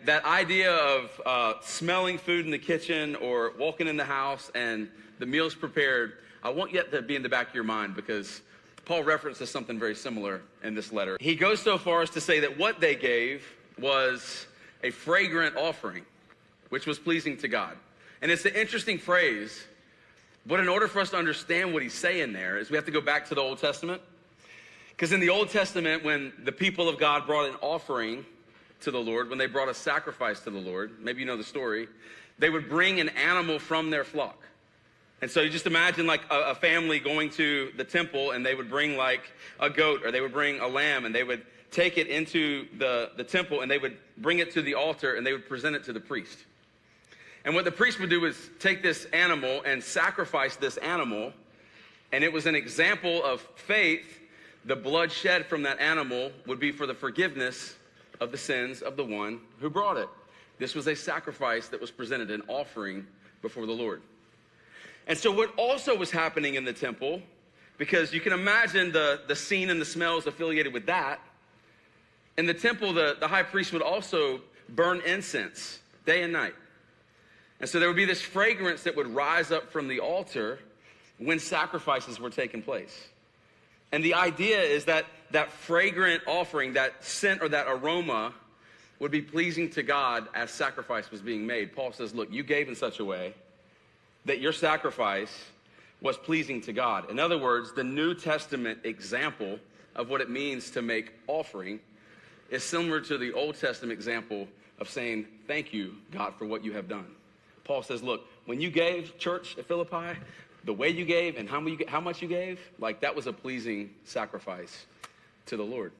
that idea of smelling food in the kitchen or walking in the house and the meal's prepared, I want that to be in the back of your mind, because Paul references something very similar in this letter. He goes so far as to say that what they gave was a fragrant offering, which was pleasing to God. And it's an interesting phrase, but in order for us to understand what he's saying there is we have to go back to the Old Testament. Because in the Old Testament, when the people of God brought an offering to the Lord, when they brought a sacrifice to the Lord, maybe you know the story, they would bring an animal from their flock. And so you just imagine like a family going to the temple, and they would bring like a goat, or they would bring a lamb, and they would take it into the temple, and they would bring it to the altar, and they would present it to the priest. And what the priest would do is take this animal and sacrifice this animal, and it was an example of faith. The blood shed from that animal would be for the forgiveness of the sins of the one who brought it. This was a sacrifice that was presented, an offering before the Lord. And so what also was happening in the temple, because you can imagine the scene and the smells affiliated with that, in the temple, the high priest would also burn incense day and night. And so there would be this fragrance that would rise up from the altar when sacrifices were taking place. And the idea is that that fragrant offering, that scent or that aroma, would be pleasing to God as sacrifice was being made. Paul says, look, you gave in such a way that your sacrifice was pleasing to God. In other words, the New Testament example of what it means to make offering is similar to the Old Testament example of saying, thank you, God, for what you have done. Paul says, look, when you gave, church at Philippi, the way you gave and how much you gave, like that was a pleasing sacrifice to the Lord.